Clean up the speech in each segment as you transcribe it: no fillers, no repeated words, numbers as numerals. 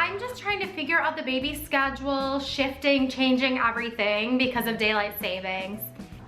I'm just trying to figure out the baby's schedule, shifting, changing everything because of daylight savings.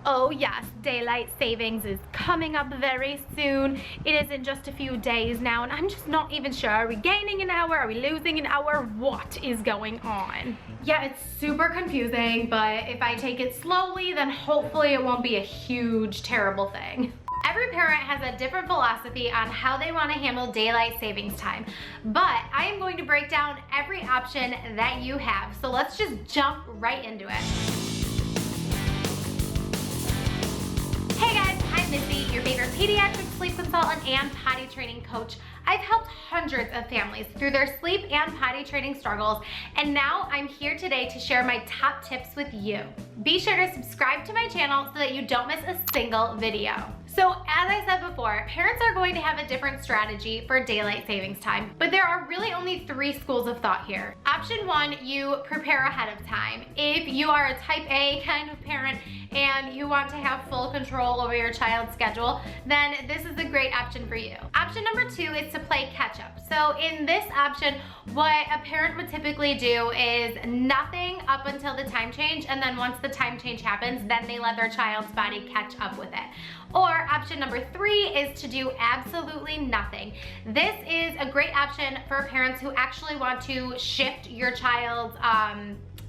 Oh yes, daylight savings is coming up very soon. It is in just a few days now, and I'm just not even sure. Are we gaining an hour? Are we losing an hour? What is going on? Yeah, it's super confusing, but if I take it slowly, then hopefully it won't be a huge, terrible thing. Every parent has a different philosophy on how they want to handle daylight savings time, but I am going to break down every option that you have. So let's just jump right into it. Hey guys, I'm Missy, your favorite pediatric sleep consultant and potty training coach. I've helped hundreds of families through their sleep and potty training struggles, and now I'm here today to share my top tips with you. Be sure to subscribe to my channel so that you don't miss a single video. So as I said before, parents are going to have a different strategy for daylight savings time, but there are really only 3 schools of thought here. Option 1, you prepare ahead of time. If you are a type A kind of parent and you want to have full control over your child's schedule, then this is a great option for you. Option number 2 is to play catch up. So in this option, what a parent would typically do is nothing up until the time change, and then once the time change happens, then they let their child's body catch up with it. Or option number 3 is to do absolutely nothing. This is a great option for parents who actually want to shift your child's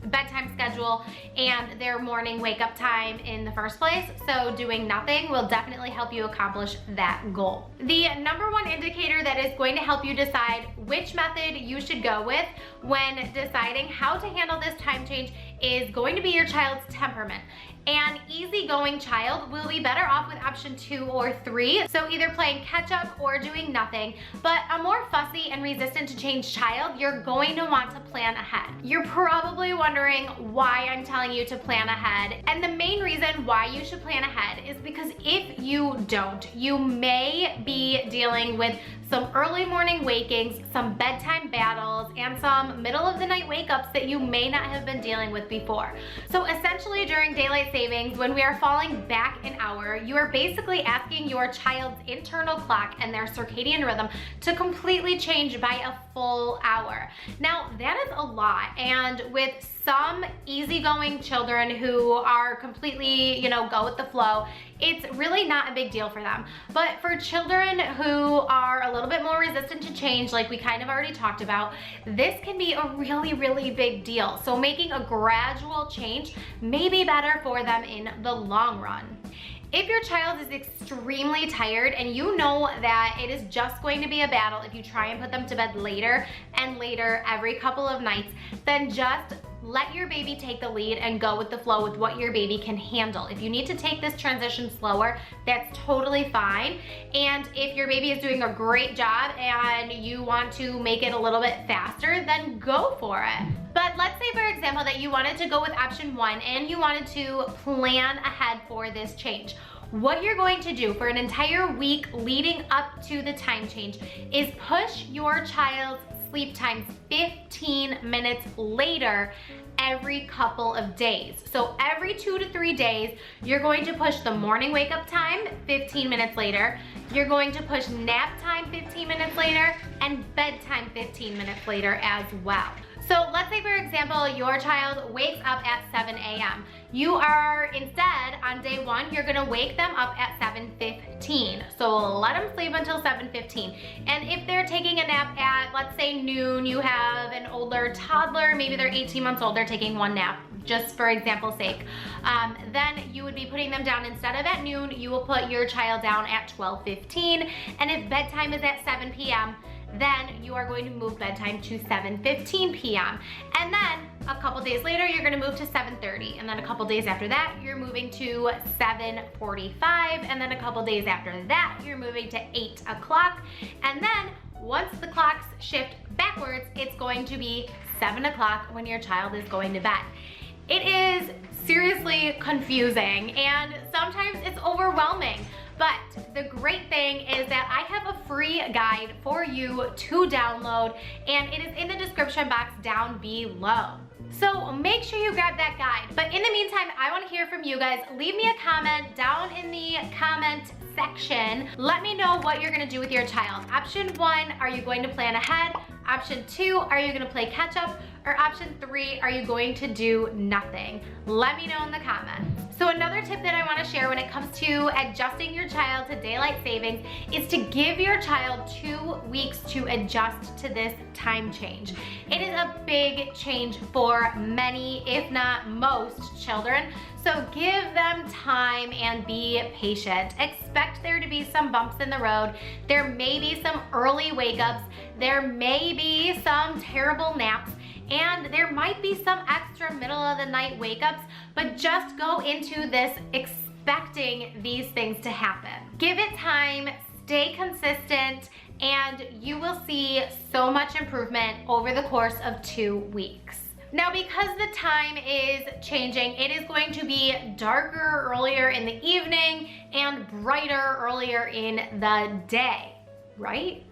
bedtime schedule and their morning wake up time in the first place. So doing nothing will definitely help you accomplish that goal. The number 1 indicator that is going to help you decide which method you should go with when deciding how to handle this time change is going to be your child's temperament. An easygoing child will be better off with option 2 or 3, so either playing catch up or doing nothing. But a more fussy and resistant to change child, you're going to want to plan ahead. You're probably wondering why I'm telling you to plan ahead, and the main reason why you should plan ahead is because if you don't, you may be dealing with some early morning wakings, some bedtime battles, and some middle of the night wake ups that you may not have been dealing with before. So essentially during daylight savings, when we are falling back an hour, you are basically asking your child's internal clock and their circadian rhythm to completely change by a full hour. Now that is a lot, and with some easygoing children who are completely, go with the flow, it's really not a big deal for them. But for children who are a little bit more resistant to change, like we kind of already talked about, this can be a really, really big deal. So making a gradual change may be better for them in the long run. If your child is extremely tired and you know that it is just going to be a battle if you try and put them to bed later and later every couple of nights, then just let your baby take the lead and go with the flow with what your baby can handle. If you need to take this transition slower, that's totally fine. And if your baby is doing a great job and you want to make it a little bit faster, then go for it. But let's say, for example, that you wanted to go with option 1 and you wanted to plan ahead for this change. What you're going to do for an entire week leading up to the time change is push your child's sleep times 15 minutes later every couple of days. So every 2 to 3 days, you're going to push the morning wake up time 15 minutes later, you're going to push nap time 15 minutes later, and bedtime 15 minutes later as well. So let's say, for example, your child wakes up at 7 a.m. You are instead, on day 1, you're gonna wake them up at 7:15. So let them sleep until 7:15. And if they're taking a nap at, let's say, noon, you have an older toddler, maybe they're 18 months old, they're taking 1 nap, just for example's sake. Then you would be putting them down instead of at noon, you will put your child down at 12:15. And if bedtime is at 7 p.m., then you are going to move bedtime to 7:15 p.m. And then a couple days later, you're gonna move to 7:30. And then a couple days after that, you're moving to 7:45. And then a couple days after that, you're moving to 8 o'clock. And then once the clocks shift backwards, it's going to be 7 o'clock when your child is going to bed. It is seriously confusing and sometimes it's overwhelming. But the great thing is that I have a free guide for you to download, and it is in the description box down below. So make sure you grab that guide. But in the meantime, I want to hear from you guys. Leave me a comment down in the comment section. Let me know what you're going to do with your child. Option 1, are you going to plan ahead? Option 2, are you gonna play catch up? Or option 3, are you going to do nothing? Let me know in the comments. So another tip that I wanna share when it comes to adjusting your child to daylight savings is to give your child 2 weeks to adjust to this time change. It is a big change for many, if not most, children. So give them time and be patient. Expect there to be some bumps in the road. There may be some early wake-ups. There may be some terrible naps. And there might be some extra middle of the night wake-ups, but just go into this expecting these things to happen. Give it time, stay consistent, and you will see so much improvement over the course of 2 weeks. Now, because the time is changing, it is going to be darker earlier in the evening and brighter earlier in the day, right?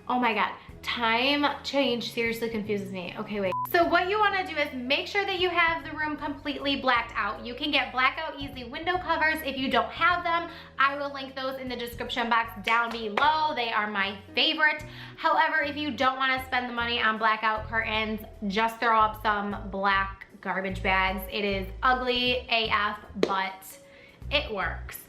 Oh my God, time change seriously confuses me. Okay, wait. So what you wanna do is make sure that you have the room completely blacked out. You can get blackout easy window covers if you don't have them. I will link those in the description box down below. They are my favorite. However, if you don't wanna spend the money on blackout curtains, just throw up some black garbage bags. It is ugly AF, but it works.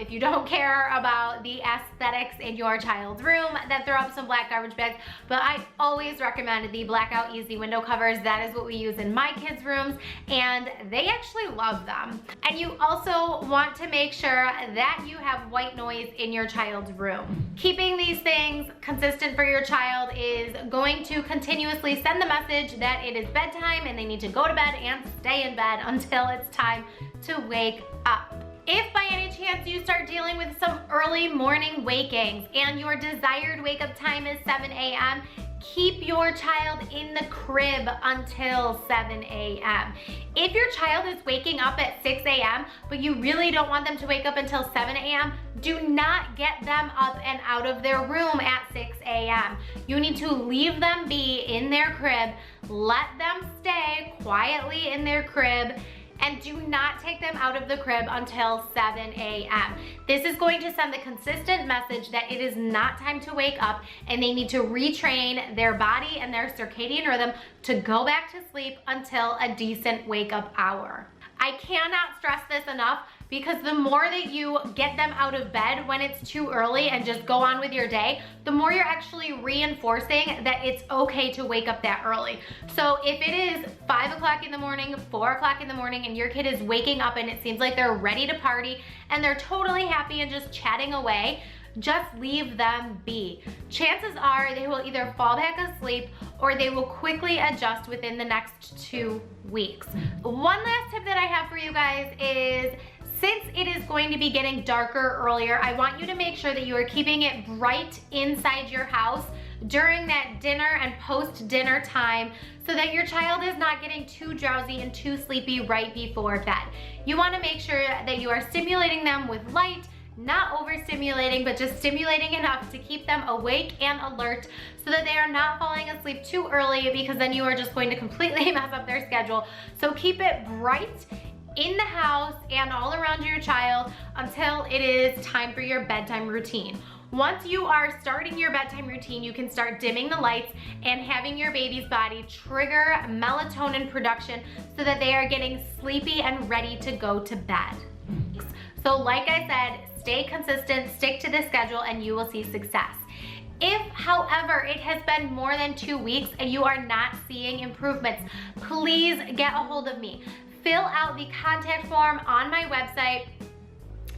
If you don't care about the aesthetics in your child's room, then throw up some black garbage bags. But I always recommend the blackout easy window covers. That is what we use in my kids' rooms, and they actually love them. And you also want to make sure that you have white noise in your child's room. Keeping these things consistent for your child is going to continuously send the message that it is bedtime and they need to go to bed and stay in bed until it's time to wake up. If by any chance you start dealing with some early morning wakings and your desired wake up time is 7 a.m., keep your child in the crib until 7 a.m. If your child is waking up at 6 a.m., but you really don't want them to wake up until 7 a.m., do not get them up and out of their room at 6 a.m. You need to leave them be in their crib, let them stay quietly in their crib, and do not take them out of the crib until 7 a.m. This is going to send the consistent message that it is not time to wake up and they need to retrain their body and their circadian rhythm to go back to sleep until a decent wake up hour. I cannot stress this enough, because the more that you get them out of bed when it's too early and just go on with your day, the more you're actually reinforcing that it's okay to wake up that early. So if it is 5 o'clock in the morning, 4 o'clock in the morning, and your kid is waking up and it seems like they're ready to party and they're totally happy and just chatting away, just leave them be. Chances are they will either fall back asleep or they will quickly adjust within the next 2 weeks. One last tip that I have for you guys is, since it is going to be getting darker earlier, I want you to make sure that you are keeping it bright inside your house during that dinner and post-dinner time so that your child is not getting too drowsy and too sleepy right before bed. You want to make sure that you are stimulating them with light, not overstimulating, but just stimulating enough to keep them awake and alert so that they are not falling asleep too early, because then you are just going to completely mess up their schedule. So keep it bright in the house and all around your child until it is time for your bedtime routine. Once you are starting your bedtime routine, you can start dimming the lights and having your baby's body trigger melatonin production so that they are getting sleepy and ready to go to bed. So like I said, stay consistent, stick to the schedule, and you will see success. If, however, it has been more than 2 weeks and you are not seeing improvements, please get a hold of me. Fill out the contact form on my website.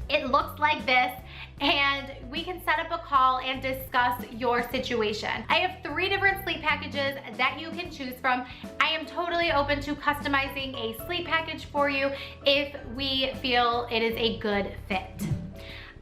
It looks like this, and we can set up a call and discuss your situation. I have 3 different sleep packages that you can choose from. I am totally open to customizing a sleep package for you if we feel it is a good fit.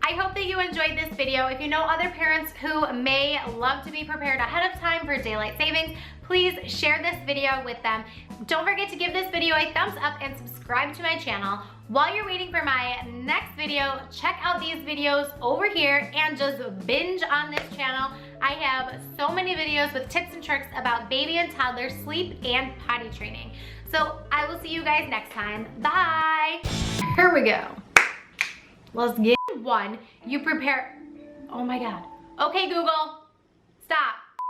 I hope that you enjoyed this video. If you know other parents who may love to be prepared ahead of time for daylight savings, please share this video with them. Don't forget to give this video a thumbs up and subscribe to my channel. While you're waiting for my next video, check out these videos over here and just binge on this channel. I have so many videos with tips and tricks about baby and toddler sleep and potty training. So I will see you guys next time. Bye. Here we go. Let's get one. You prepare. Oh my God. Okay, Google.